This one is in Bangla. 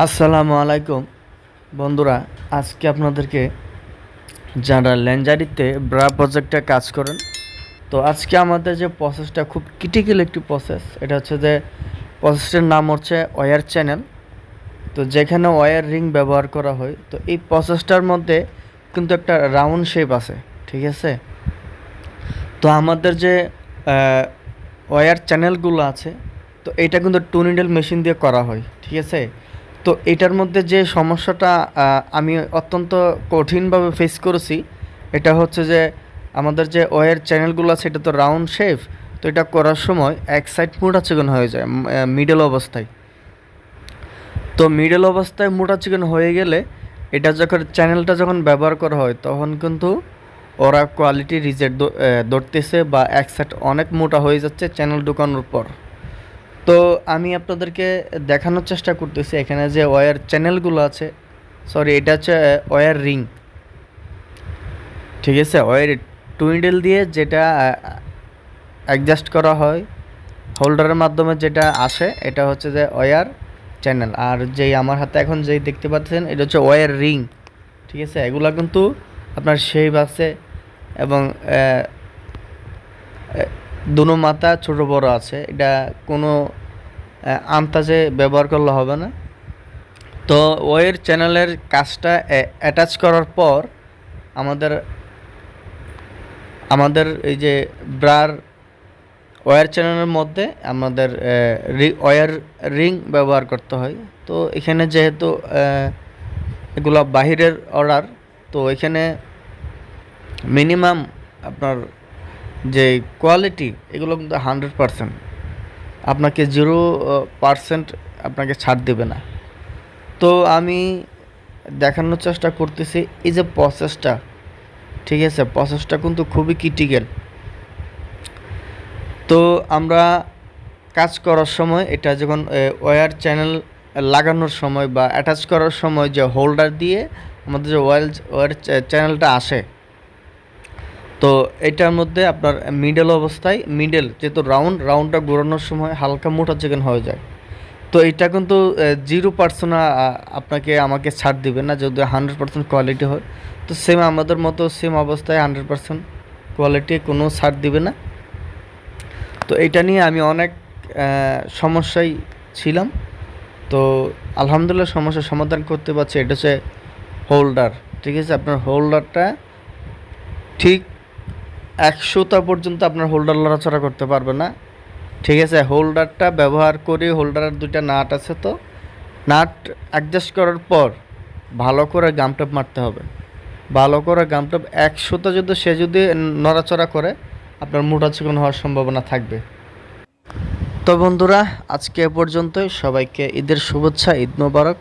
আসসালামু আলাইকুম বন্ধুরা, আজকে আপনাদেরকে যারা ল্যাঞ্জারিতে ব্রা প্রজেক্টে কাজ করেন, তো আজকে আমাদের যে প্রসেসটা খুব ক্রিটিক্যাল একটি প্রসেস, এটা হচ্ছে যে প্রসেসটার নাম হচ্ছে ওয়্যার চ্যানেল। তো যেখানে ওয়্যার রিং ব্যবহার করা হয়, তো এই প্রসেসটার মধ্যে কিন্তু একটা রাউন্ড শেপ আছে, ঠিক আছে। তো আমাদের যে ওয়্যার চ্যানেলগুলো আছে, তো এটা কিন্তু টু নিডল মেশিন দিয়ে করা হয়, ঠিক আছে। তো এটার মধ্যে যে সমস্যাটা আমি অত্যন্ত কঠিনভাবে ফেস করেছি, এটা হচ্ছে যে আমাদের যে ওয়্যার চ্যানেলগুলো আছে এটা তো রাউন্ড শেপ। তো এটা করার সময় এক সাইড মোটা চিকন হয়ে যায় মিডল অবস্থায়। তো মিডল অবস্থায় মোটা চিকন হয়ে গেলে এটা যখন চ্যানেলটা যখন ব্যবহার করা হয় তখন কিন্তু ওরা কোয়ালিটি রিজেক্ট ধরতেছে, বা এক সাইড অনেক মোটা হয়ে যাচ্ছে চ্যানেল ঢুকানোর পর। তো আমি আপনাদেরকে দেখানোর চেষ্টা করতেছি এখানে যে ওয়্যার চ্যানেলগুলো আছে, সরি এটা হচ্ছে ওয়্যার রিং, ঠিক আছে। ওয়্যার টুইডেল দিয়ে যেটা অ্যাডজাস্ট করা হয় হোল্ডারের মাধ্যমে যেটা আসে, এটা হচ্ছে যে ওয়্যার চ্যানেল। আর যেই আমার হাতে এখন যেই দেখতে পাচ্ছেন এটা হচ্ছে ওয়্যার রিং, ঠিক আছে। এগুলা কিন্তু আপনার শেপ আছে এবং দুনো মাথা ছোট বড় আছে, এটা কোনো আন্দাজে ব্যবহার করলে হবে না। তো ওয়্যার চ্যানেলের কাজটা অ্যাটাচ করার পর আমাদের আমাদের এই যে ব্রার ওয়্যার চ্যানেলের মধ্যে আমাদের ওয়্যার রিং ব্যবহার করতে হয়। তো এখানে যেহেতু এগুলো বাহিরের অর্ডার, তো এখানে মিনিমাম আপনার যে কোয়ালিটি এগুলো কিন্তু 100%, আপনাকে 0% আপনাকে ছাড় দেবে না। তো আমি দেখানোর চেষ্টা করতেছি এই যে প্রসেসটা, ঠিক আছে। প্রসেসটা কিন্তু খুবই ক্রিটিক্যাল। তো আমরা কাজ করার সময় এটা যখন ওয়্যার চ্যানেল লাগানোর সময় বা অ্যাটাচ করার সময় যে হোল্ডার দিয়ে আমাদের যে ওয়্যার চ্যানেলটা আসে, তো এটার মধ্যে আপনার মিডল অবস্থায় যেহেতু রাউন্ডটা ঘোরানোর সময় হালকা মোটা চিকেন হয়ে যায়। তো এটা কিন্তু 0% আপনাকে আমাকে ছাড় দিবে না যদি 100% কোয়ালিটি হয়। তো সেম আমাদের মতো সেম অবস্থায় 100% কোয়ালিটি কোনো ছাড় দিবে না। তো এটা নিয়ে আমি অনেক সমস্যায় ছিলাম। তো আলহামদুলিল্লাহ সমস্যার সমাধান করতে পারছি। এটা হচ্ছে হোল্ডার, ঠিক আছে। আপনার হোল্ডারটা ঠিক 100টা পর্যন্ত আপনার হোল্ডার লড়াচড়া করতে পারবে না, ঠিক আছে। হোল্ডারটা ব্যবহার করে হোল্ডারের দুইটা নাট আছে, তো নাট অ্যাডজাস্ট করার পর ভালো করে গামটপ মারতে হবে। ভালো করে গামটপ 100টা যদি নড়াচড়া করে আপনার মোটা চিকন হওয়ার সম্ভাবনা থাকবে। তো বন্ধুরা, আজকে এ পর্যন্তই। সবাইকে ঈদের শুভেচ্ছা, ঈদ মোবারক।